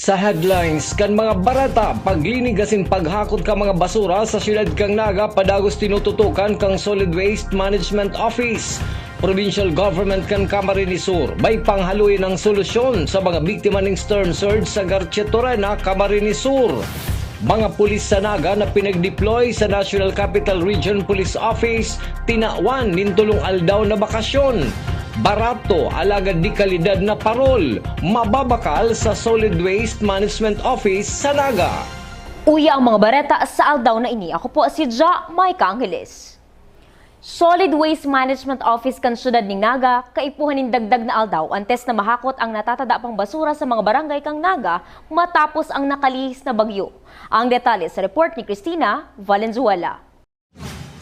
Sa headlines kan mga barata, paglinig asin paghakot ka mga basura sa siyudad kang Naga padagos tinututukan kang Solid Waste Management Office. Provincial Government kan Camarines Sur may panghaluin ng solusyon sa mga biktima ng storm surge sa Garchitorena, Camarines Sur. Mga pulis sa Naga na pinag-deploy sa National Capital Region Police Office tinawan nintulong aldaw na bakasyon. Barato, alagad di kalidad na parol, mababakal sa Solid Waste Management Office sa Naga. Uya ang mga bareta sa aldaw na ini. Ako po si Ja Maika Angeles. Solid Waste Management Office kan syudad ning Naga, kaipuhan ning dagdag na aldaw antes na mahakot ang natatada pang basura sa mga barangay kang Naga matapos ang nakalihis na bagyo. Ang detalye sa report ni Cristina Valenzuela.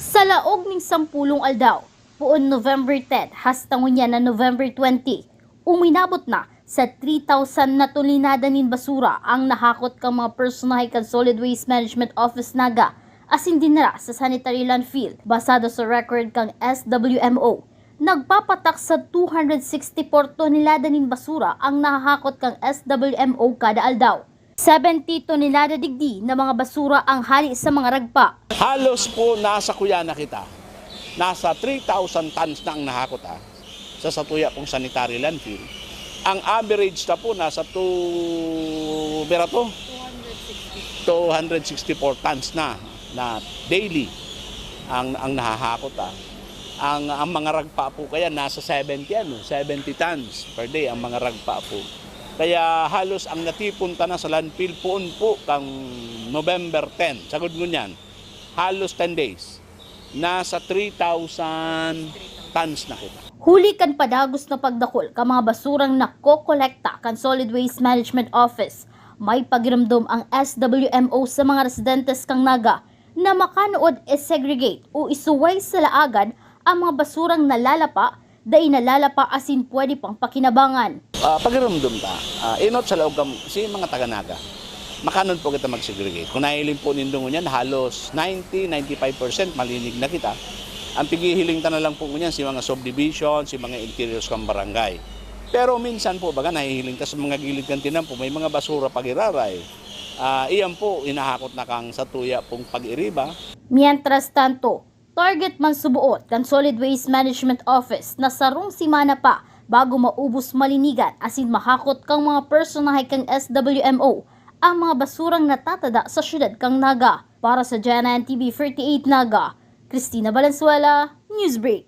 Sa laog ning 10 aldaw, puon November 10 hastang unya na November 20, uminabot na sa 3,000 na tulinada nin basura ang nahakot kang mga personahe kan Solid Waste Management Office Naga asin dinara sa sanitary landfill. Basado sa record kang SWMO, nagpapatak sa 264 tonelada nin basura ang nahakot kang SWMO kada aldaw. 70 tonelada digdi na mga basura ang hali sa mga ragpa. Halos po nasa kuya na kita. Nasa 3,000 tons na ang nahakot sa satuya pong sanitary landfill. Ang average na po nasa 264 tons na daily ang nahahakot. Ang mga ragpa po kaya nasa 70 tons per day ang mga ragpa po. Kaya halos ang natipunta na sa landfill po kang November 10. Sagod ngunyan, halos 10 days. Nasa 3,000 tons na kita. Huli kan padagos na pagdakol ka mga basurang nakokolekta kan Solid Waste Management Office. May pagiramdom ang SWMO sa mga residentes kang Naga na makanood segregate o isuway sa laagan ang mga basurang nalalapa dahil nalalapa asin pwede pang pakinabangan. Pagiramdom ta, inot sa loob si mga taga-Naga. Makanon po kita mag-segregate. Kung nahiling po nindong nyan, halos 90-95% malinig na kita. Ang pigihiling ta na lang po nyan si mga subdivision, si mga interiors kang barangay. Pero minsan po, baga nahihiling ta sa mga gilid kantinan po, may mga basura pag-iraray. Iyan po, inahakot na kang sa tuya pong pag-iriba. Mientras tanto, target man subuot kan Solid Waste Management Office na sarong simana pa bago maubos malinigan asin mahakot kang mga personahe kang SWMO ang mga basurang natatada sa syudad kang Naga. Para sa Jana TV 38 Naga, Cristina Valenzuela, Newsbreak.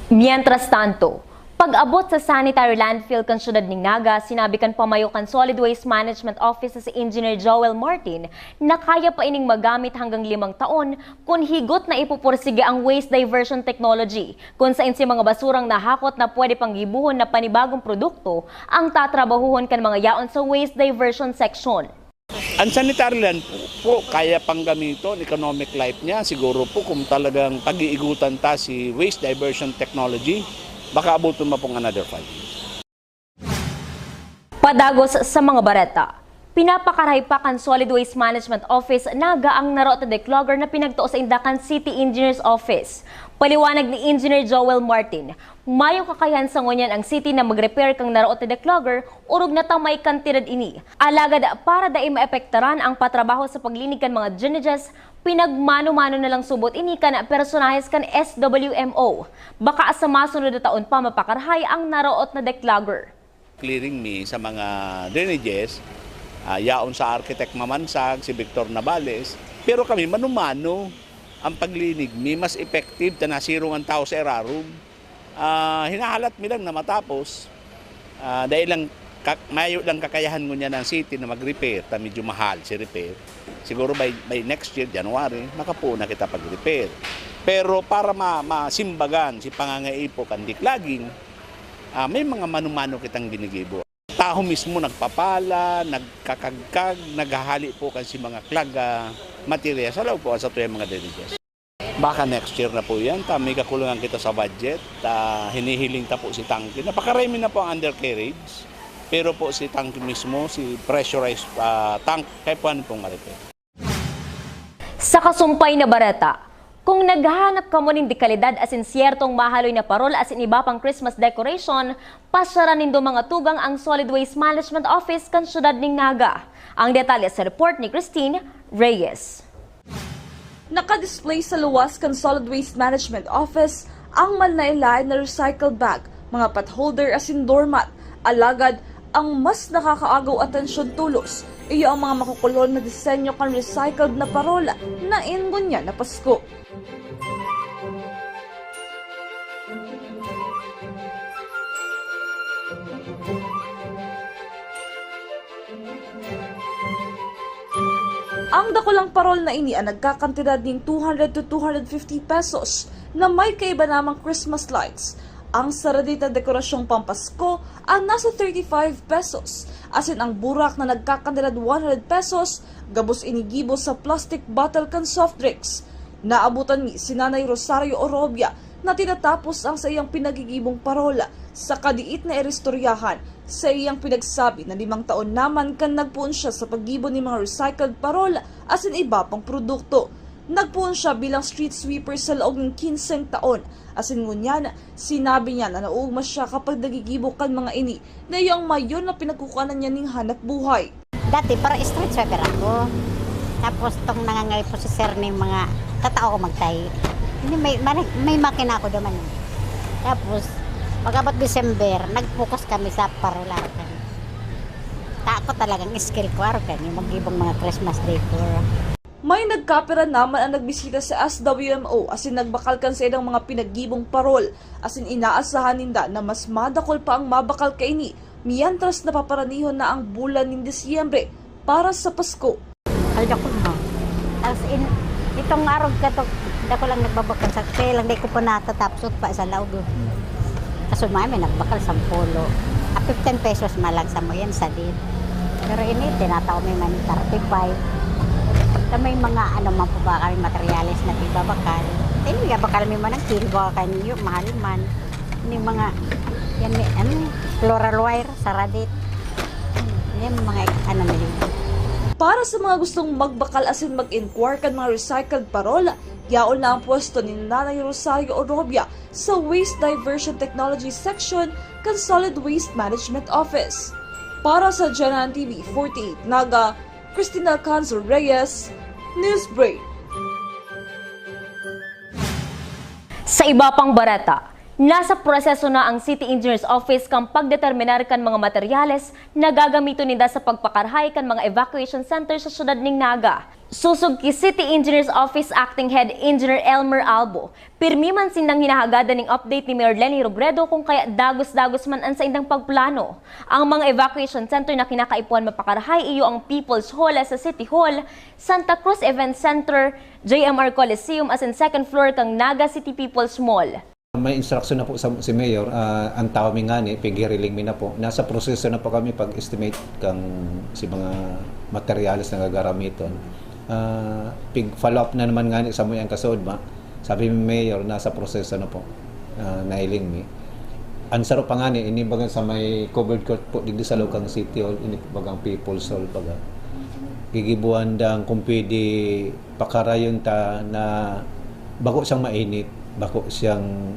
Mientras tanto, pag-abot sa sanitary landfill kan syudad ning Naga, sinabi kan pamayo kan Solid Waste Management Office si Engineer Joel Martin na kaya pa ining magamit hanggang 5 taon kung higot na ipupursige ang waste diversion technology, kung saan si mga basurang nahakot na pwede pang gibuhon na panibagong produkto ang tatrabahuhon kan mga yaon sa waste diversion section. Ang sanitary land po, kaya pang gamiton, economic life niya, siguro po kung talagang pag-iigutan ta si waste diversion technology, baka abutin mo pong another 5 years. Padagos sa mga bareta, pinapakaray pa kan Solid Waste Management Office Naga ang narota declogger na pinagtuo sa Indakan City Engineer's Office. Paliwanag ni Engineer Joel Martin, mayo kakayahan sa ngunyan ang city na mag-repair kang narota declogger urog na tamay kantidad ini. Alagad para dai maepektaran ang patrabaho sa paglinig kan mga drainages, pinagmano-mano na lang subot ini kan personahes kan SWMO. Baka sa masunod na taon pa mapakarhay ang naroot na declogger. Clearing me sa mga drainages, yaon sa architect Mamansag, si Victor Navales, pero kami manumano ang paglinig mi mas effective ta nasirong ang tao sa erarum. Hinahalat mi lang na matapos dahil lang mayo lang kakayahan mo niya ng city na mag-repair, ta medyo mahal si repair. Siguro by next year, January, makapuna kita pag-repair. Pero para masimbagan si pangangaipo kandik laging, may mga manumano kitang binigibo. Tao mismo nagpapala, nagkakagkag, naghahali po kasi mga klaga, material sa loob po sa tuyang mga deliges. Baka next year na po yan, may kakulangan kita sa budget, hinihiling ta po si Tangki. Napakarami na po ang undercarriage, pero po si Tangki mismo, si pressurized tank, kaya po ano pong ma-repair. Sa kasumpay na bareta, Kung naghahanap ka mo ng dekalidad as in siyertong mahaloy na parol as in iba pang Christmas decoration, pasyaran nindo mga tugang ang Solid Waste Management Office kan syudad ning Naga. Ang detalye sa report ni Christine Reyes. Naka-display sa luwas kan Solid Waste Management Office ang manlaylay na recycled bag, mga pot holder as in doormat. Alagad, ang mas nakakaagaw atensyon tulos, iyo ang mga makukulon na disenyo kan recycled na parola na ingunya na Pasko. Ang dakulang parol na ini ang nagkakantidad ng 200 to 250 pesos na may kaiba namang Christmas lights. Ang saradita dekorasyong pampasko ang nasa 35 pesos. Asin ang burak na nagkakantidad 100 pesos, gabos inigibo sa plastic bottle kan soft drinks. Naabutan ni si Nanay Rosario Orobia na tinatapos ang sa iyang pinagigibong parola sa kadiit na eristoryahan. Sa iyang pinagsabi na 5 taon naman kan nagpuon siya sa paggibo ni mga recycled parola as in iba pang produkto. Nagpuon siya bilang street sweeper sa loob ng 15 taon. As in ngunyan, sinabi niya na nauugma siya kapag nagigibo kan mga ini na iyang mayon na pinagkukanan niya ning hanap buhay. Dati para street sweeper ako. Tapos tong nangangay po si sir ng mga katao ko magtahi. May makina ako naman. Tapos pagkabot December, nag-focus kami sa parola. Tako talagang skill ko araw yung mag-ibang mga Christmas decor. May nagkapera naman ang nagbisita sa SWMO asin nagbakal kan sa ilang mga pinaggibong parol asin inaasahan ninda na mas madakol pa ang mabakal kaini miyantras napaparanihon na ang bulan ng Disyembre para sa Pasko. Alda ko na. Tapos itong araw ka to, dako lang nagbabakal sa kaya lang di ko pa natatapsot pa sa laog. Kaso may nagbakal sa polo. 15 pesos malang sa mo yan sa din. Pero ini tinataw may man 35. Pagka may mga man po ba kami materialis na tibabakal. Bakal may man ang kilo baka kanyo, mahal man. Ini mga yan floral wire sa radit. Yan mga nila. Para sa mga gustong magbakal asin mag-inquire kan mga recycled parola, yaon na ang pwesto ni Nanay Rosario Orobia sa Waste Diversion Technology Section kan Solid Waste Management Office. Para sa Genan TV 48 Naga, Cristina Canzo Reyes, Newsbreak. Sa iba pang barata, nasa proseso na ang City Engineers Office kang pagdeterminar kan mga materyales na gagamito nila sa pagpakarhay kan mga evacuation center sa syudad ning Naga. Susog ki City Engineers Office Acting Head Engineer Elmer Albo, pirmi man sindang hinahagada ning update ni Mayor Lenny Robredo kung kaya dagos-dagos man an sa indang pagplano. Ang mga evacuation center na kinakaipuan mapakarhay iyo ang People's Hall sa City Hall, Santa Cruz Event Center, JMR Coliseum as in second floor kang Naga City People's Mall. May instruction na po si Mayor, ang tawag nga ni, pigiriling mi na po. Nasa proseso na po kami pag-estimate kang si mga materyales na gagaramiton. Pig-follow up na naman nga ni sa mo yung kasod ba? Sabi mi Mayor, nasa proseso na po, nailing mi. Ansaro pa nga ni, inibagan sa may covered court po, digdi sa Lokang City Hall, inibagang People's Hall baga. Gigibuan dang kung pwede pakarayon ta na bago siyang mainit. Bako siyang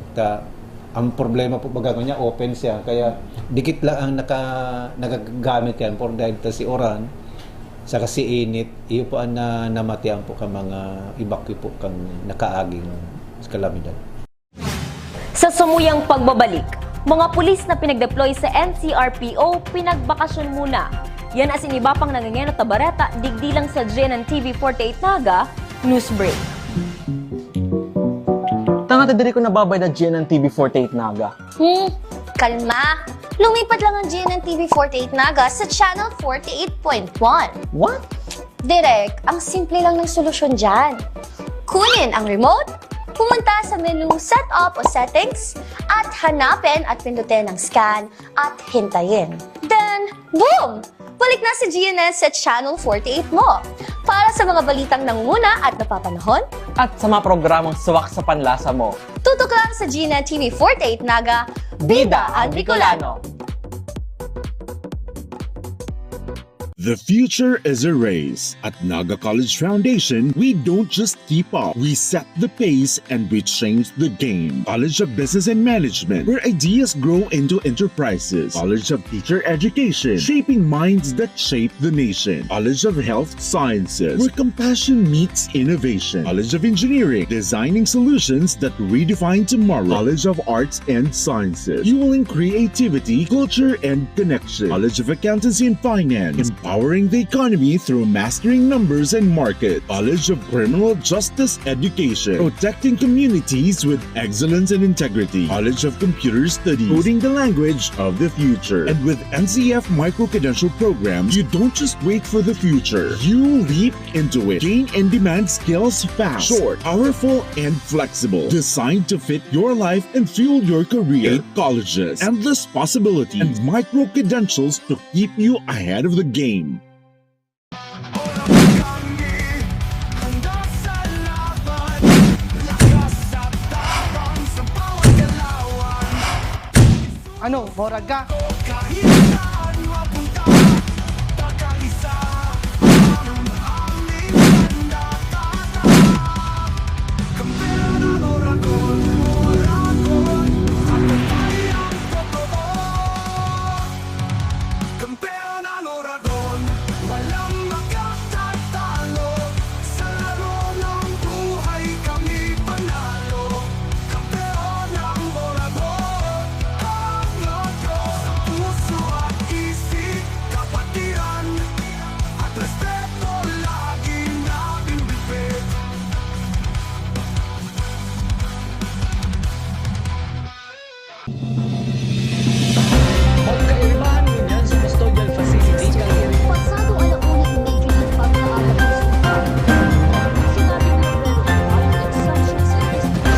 ang problema po baga niya open siya kaya dikit lang ang nagagamit yan for dahil ta si oran sa kasi init iyo po ang namatian po ka mga evacuee po kang nakaaging kalamidad. Sa sumuyang pagbabalik, mga pulis na pinagdeploy sa NCRPO pinagbakasyon muna. Yan as in iba pang nangingeno tabareta digdi lang sa GNN TV 48 Naga Newsbreak. Tanga diri ko nababay na GNN TV 48 Naga. Kalma! Lumipat lang ang GNN TV 48 Naga sa Channel 48.1. What? Direk, ang simple lang ng solusyon dyan. Kunin ang remote, pumunta sa menu Setup o Settings, at hanapin at pindutin ang scan at hintayin. Then, boom! Balik na si GNN sa Channel 48 mo. Para sa mga balitang nanguna at napapanahon, At sa mga programang suwak sa panlasa mo. tutok lang sa GNN TV 48 Naga, Bida ang Bicolano! The future is a race. At Naga College Foundation, we don't just keep up, we set the pace and we change the game. College of Business and Management, where ideas grow into enterprises. College of Teacher Education, shaping minds that shape the nation. College of Health Sciences, where compassion meets innovation. College of Engineering, designing solutions that redefine tomorrow. College of Arts and Sciences, fueling creativity, culture, and connection. College of Accountancy and Finance, empowering the economy through mastering numbers and markets. College of Criminal Justice Education, protecting communities with excellence and integrity. College of Computer Studies, coding the language of the future. And with NCF micro-credential programs, you don't just wait for the future, you leap into it. Gain and demand skills fast, short, powerful, and flexible. Designed to fit your life and fuel your career. 8 colleges, endless possibilities, and micro-credentials to keep you ahead of the game. Ano, Moraga? Pagkailan niyan sa custodial facility kang Pasado alauna ng medyo ng pagkaabot ng sultan. Sinabi ni Pedro ang exemption sa investigation.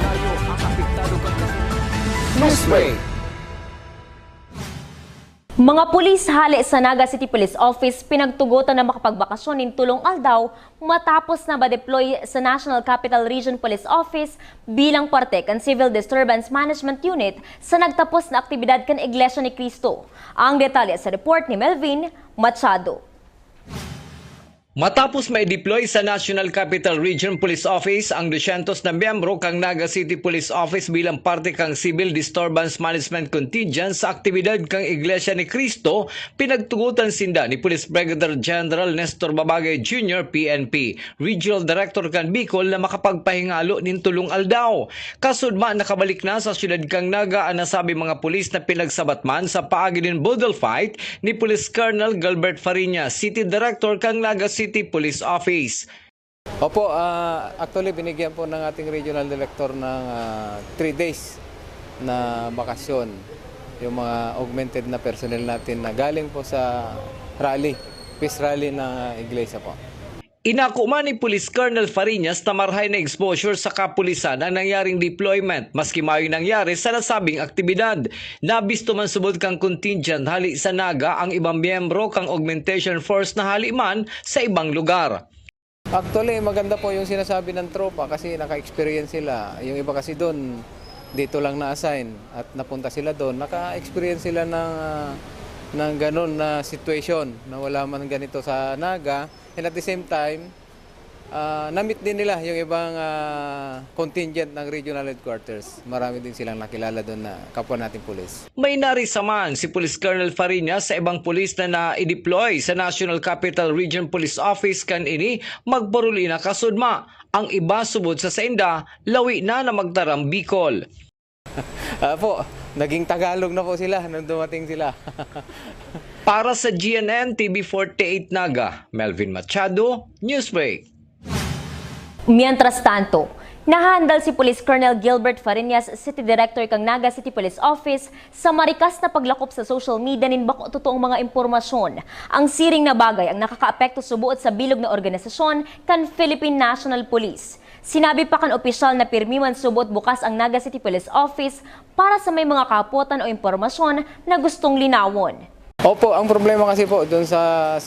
tayo ang apektado kang Newsbreak. Mga pulis hali sa Naga City Police Office pinagtugutan na makapagbakasyon ng tulong aldaw matapos na ba-deploy sa National Capital Region Police Office bilang parte kan Civil Disturbance Management Unit sa nagtapos na aktibidad kan Iglesia ni Cristo. Ang detalye sa report ni Melvin Machado. Matapos mai-deploy sa National Capital Region Police Office ang 200 na miyembro kang Naga City Police Office bilang parte kang Civil Disturbance Management Contingent sa aktibidad kang Iglesia ni Cristo, pinagtugutan sinda ni Police Brigadier General Nestor Babagay Jr. PNP, Regional Director kang Bicol na makapagpahingalo nin tulong aldaw. Kasudma nakabalik na sa siyudad kang Naga ang nasabi mga pulis na pinagsabatman sa paagi din bodil fight ni Police Colonel Gilbert Fariñas, City Director kang Naga City Police Office. Opo, actually binigyan po ng ating regional director ng 3 days na bakasyon. Yung mga augmented na personnel natin na galing po sa rally, peace rally ng iglesia po. Inakuma ni Police Colonel Fariñas na marhay na exposure sa kapulisan ang nangyaring deployment maski mayo nangyari sa nasabing aktibidad. Nabisto man subod kang contingent hali sa Naga ang ibang miyembro kang augmentation force na hali man sa ibang lugar. Actually, maganda po yung sinasabi ng tropa kasi naka-experience sila. Yung iba kasi doon, dito lang na-assign at napunta sila doon. Naka-experience sila ng ganun na situation na wala man ganito sa Naga. And at the same time, na-meet din nila yung ibang contingent ng regional headquarters. Marami din silang nakilala doon na kapwa nating pulis. May narisaman si Police Colonel Fariñas sa ibang pulis na na-deploy sa National Capital Region Police Office kan ini magbaruli na kasudma. Ang iba subod sa sainda, lawi na magtarang Bicol. Po, naging Tagalog na po sila nung dumating sila. Para sa GNN TV48 Naga, Melvin Machado, Newsbreak. Mientras tanto, nahandal si Police Colonel Gilbert Fariñas, City Director kang Naga City Police Office sa marikas na paglakop sa social media nin bako totoong mga impormasyon. Ang siring na bagay ang nakakaapekto subuot sa bilog na organisasyon kan Philippine National Police. Sinabi pa kan opisyal na pirmiman subot bukas ang Naga City Police Office para sa may mga kapotan o impormasyon na gustong linawon. Opo, ang problema kasi po doon sa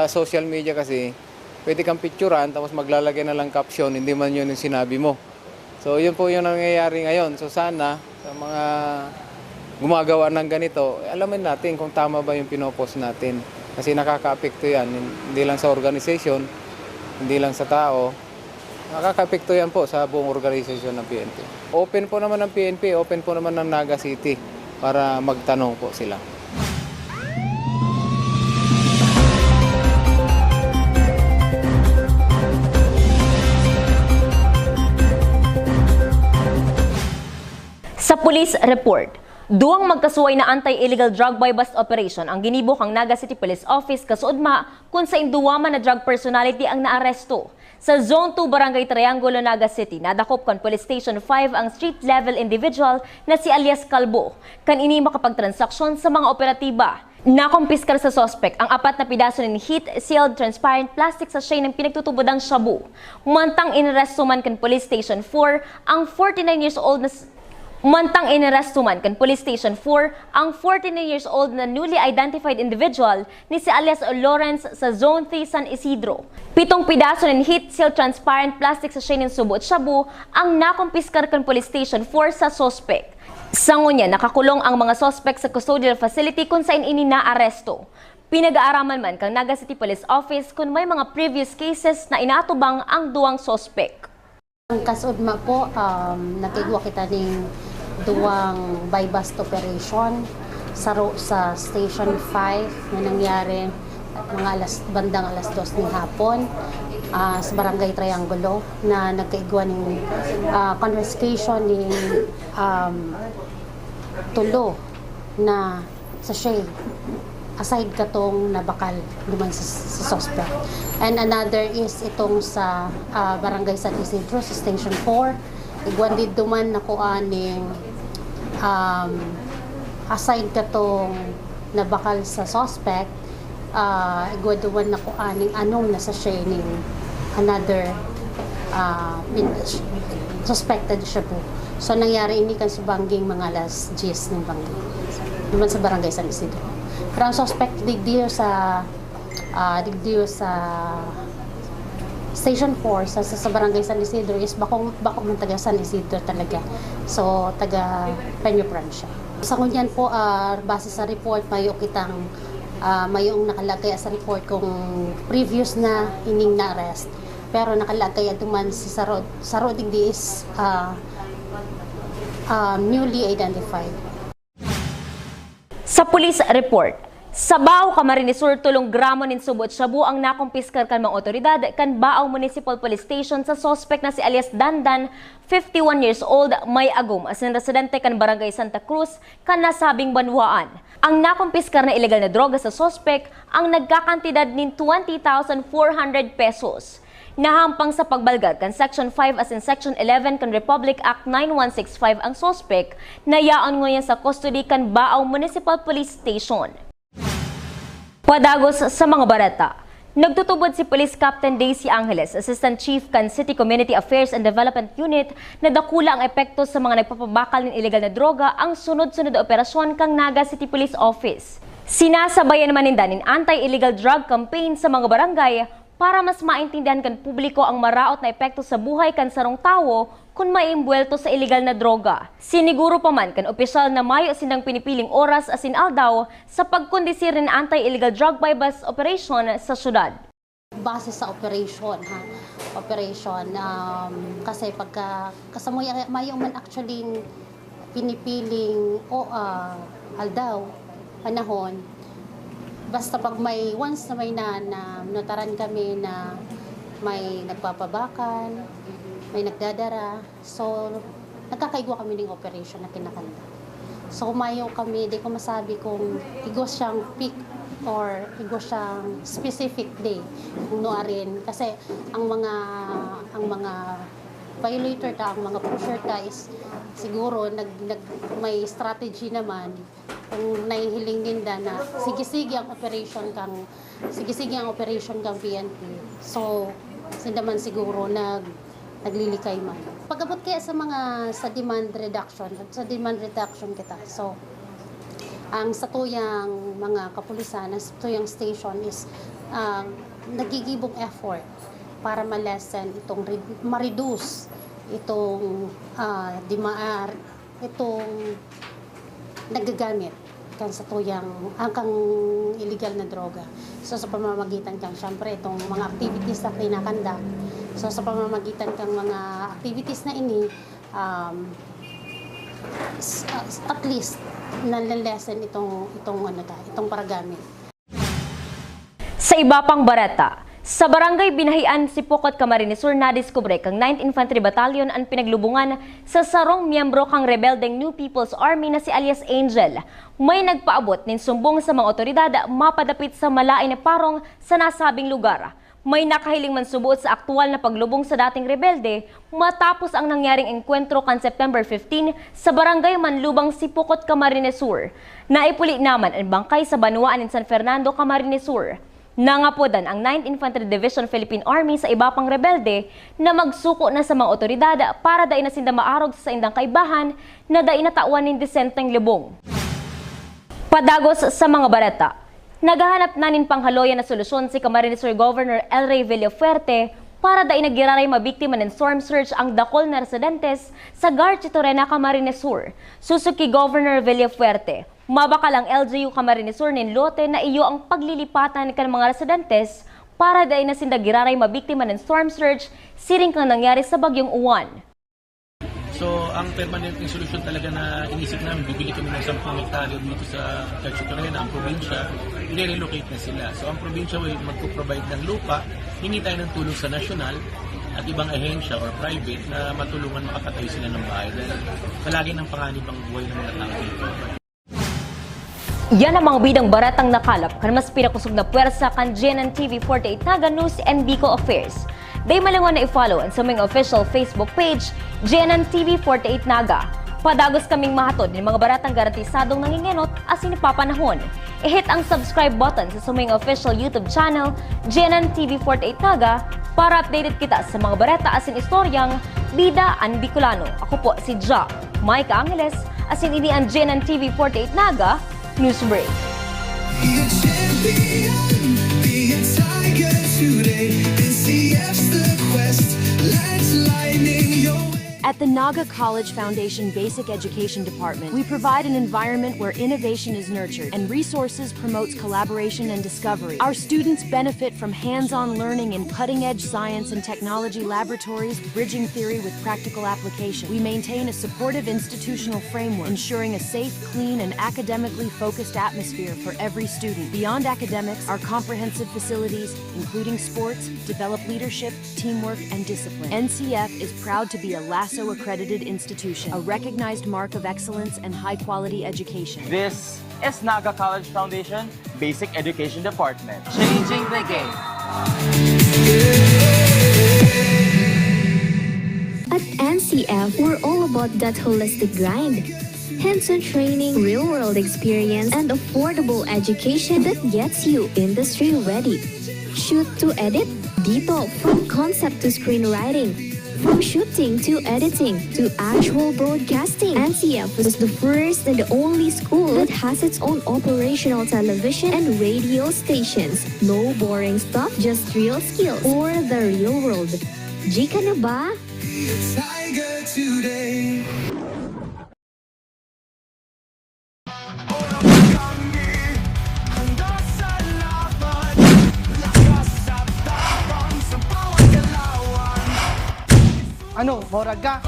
social media kasi, pwede kang picturean tapos maglalagay na lang caption, hindi man yun yung sinabi mo. So yun po yung nangyayari ngayon. So sana sa mga gumagawa ng ganito, alamin natin kung tama ba yung pinopost natin. Kasi nakaka-apekto yan, hindi lang sa organization, hindi lang sa tao, nakaka-apekto yan po sa buong organisasyon ng PNP. Open po naman ng PNP, open po naman ng Naga City para magtanong po sila. Sa police report, duwang magkasuway na anti-illegal drug buy bust operation ang ginibok ang Naga City Police Office kasuodma kung sa induwa man na drug personality ang naaresto. Sa Zone 2 Barangay Triangulo, Naga City, nadakop kan Police Station 5 ang street-level individual na si alias Calbo, kanini makapagtransaksyon sa mga operatiba. Nakumpiskar sa sospek ang 4 na pidaso ng heat-sealed transparent plastic sachet ng pinagtutubodang shabu. Mantang inaresto man kan Police Station 4 ang 49 years old na Police Station 4 ang 49 years old na newly identified individual ni si alias Lawrence sa Zone 3 San Isidro. 7 pidaso ng heat-sealed transparent plastic sachet ng subo at shabu ang nakumpiskar kan Police Station 4 sa sospek. Sa ngunya, nakakulong ang mga sospek sa custodial facility kung saan ini naaresto. Pinag-aaraman man kang Naga City Police Office kung may mga previous cases na inatubang ang duwang sospek. Ang kasudma po, nakigwa kita ng duwang buy bust operation sa Station 5 na nangyari bandang alas 2 ng hapon sa Barangay Triangulo na nagkaigwa ng confiscation ng tulo na sachet aside katong nabakal duman sa suspect. And another is itong sa Barangay San Isidro sa Station 4. Igwan din duman na kuaning aside katong nabakal sa suspect, igwan duman na kuaning anong nasa sharing another suspected siya po. So nangyari ini kan sa bangging mga alas 10 ng bangging duman sa Barangay San Isidro. Pero ang suspect digdiyo sa Station 4 sa Barangay San Isidro is bakong ng taga San Isidro talaga. So taga Peño Francia. Sa kunyan po base sa report mayo kitang mayong nakalagay sa report kung previous na ining na arrest. Pero nakalagay atuman si Sarod digdi is newly identified. Sa police report, sa Baaw Camarines Sur tulong gramo nin subot shabu ang nakumpiskar kan mga otoridad kan Baaw Municipal Police Station sa sospek na si alias Dandan, 51 years old, may agum as in residente kan Barangay Santa Cruz kan nasabing banwaan. Ang nakumpiskar na ilegal na droga sa sospek ang nagkakantidad nin 20,400 pesos. Nahampang sa pagbalgag kan Section 5 as in Section 11 kan Republic Act 9165 ang sospek na yaon ngayon sa custody kan Baaw Municipal Police Station. Padagos sa mga barata, nagtutubod si Police Captain Daisy Angeles, Assistant Chief kan City Community Affairs and Development Unit, na dakula ang epekto sa mga nagpapabakal ng ilegal na droga ang sunod-sunod na operasyon kang Naga City Police Office. Sinasabayan naman nindanin anti-illegal drug campaign sa mga barangay para mas maintindihan kan publiko ang maraot na epekto sa buhay kan sarong tawo kung maimbwelto sa ilegal na droga. Siniguro pa man kan opisyal na mayo sinang pinipiling oras asin aldaw sa pagkondisir ng anti-illegal drug buy bust operation sa syudad. Base sa operation kasi pagka kasamoy mayo man actually pinipiling aldaw panahon. Basta pag may once na may notaran kami na may nagpapabakal, may nagdadara, so nagkakaigwa kami ng operation na kinakanda. So mayo kami, di ko masabi kung igo siyang peak or igo siyang specific day kung rin kasi ang mga violator ang mga pusher is siguro may strategy naman kung nahihiling nila na sige ang operation kang PNP. So sindaman siguro naglilikay man. Pag-abot kaya sa demand reduction kita. So ang sa tuyang mga kapulisan, sa tuyang station is nagigibong effort para ma-lessen ma-reduce itong nagagamit kan sa tuyang angkang illegal na droga. So sa pamamagitan kang syempre itong mga activities na kinakanda. So sa pamamagitan kang mga activities na ini at least nalilesen itong paragamit. Sa iba pang barata, sa barangay Binahian, Sipokot, Camarines Sur, nadiskubre kang 9th Infantry Battalion ang pinaglubungan sa sarong miyembro kang rebeldeng New People's Army na si alias Angel. May nagpaabot nin sumbong sa mga otoridad mapadapit sa malain na parong sa nasabing lugar. May nakahiling man subuot sa aktual na paglubong sa dating rebelde matapos ang nangyaring engkwentro kan September 15 sa barangay Manlubang, Sipokot, Camarines Sur. Naipuli naman ang bangkay sa Banuaan in San Fernando, Camarines Sur. Nangapodan ang 9th Infantry Division Philippine Army sa iba pang rebelde na magsuko na sa mga otoridad para dain na sinda maarog sa indang kaibahan na dain na tawan ng disenteng libong. Padagos sa mga barata, naghahanap na nin panghaloyan na solusyon si Camarines Sur Governor El Rey Villafuerte para dain nagiraray mabiktima ng storm surge ang dakol na residentes sa Garchitorena, Camarines Sur. Susuki Governor Villafuerte, mabakalang LGU Camarines Sur nin lote na iyo ang paglilipatan kan mga residentes para dain na sinda giraray mabiktima ng storm surge siring kang nangyari sa bagyong Uwan. So, ang permanenteng solusyon talaga na inisip namin, bibili kami ng 10 hektaryo dito sa Garchitorena, ang probinsya, i-relocate na sila. So, ang probinsya will magpo-provide ng lupa, hingi tayo ng tulong sa nasyonal at ibang ahensya or private na matulungan makapatayo sila ng bahay dahil palagi ng panganib ang buhay ng mga tao dito. Yan ang mga bidang baratang nakalap kan mas pinakusog na puwersa kan GNN TV 48 Naga News and Bicol Affairs. Day malangon na i-follow ang sa aming official Facebook page, GNN TV 48 Naga. Padagos kaming mahatod ng mga baratang garantisadong nangingenot as inipapanahon. I-hit ang subscribe button sa aming official YouTube channel, GNN TV 48 Naga, para updated kita sa mga barata asin istoryang Bida an Bicolano. Ako po si Ja Mike Angeles, asin ini ang GNN TV 48 Naga News Break. At the Naga College Foundation Basic Education Department, we provide an environment where innovation is nurtured and resources promotes collaboration and discovery. Our students benefit from hands-on learning in cutting-edge science and technology laboratories, bridging theory with practical application. We maintain a supportive institutional framework, ensuring a safe, clean, and academically focused atmosphere for every student. Beyond academics, our comprehensive facilities, including sports, develop leadership, teamwork, and discipline. NCF is proud to be a LASSO accredited institution, a recognized mark of excellence and high-quality education. This is Naga College Foundation Basic Education Department. Changing the game. At NCF, we're all about that holistic grind. Hands-on training, real-world experience, and affordable education that gets you industry ready. Shoot to edit, dito from concept to screenwriting. From shooting to editing to actual broadcasting, NCF is the first and the only school that has its own operational television and radio stations. No boring stuff, just real skills for the real world. Jika na ba? Tiger today. Ano, Moraga?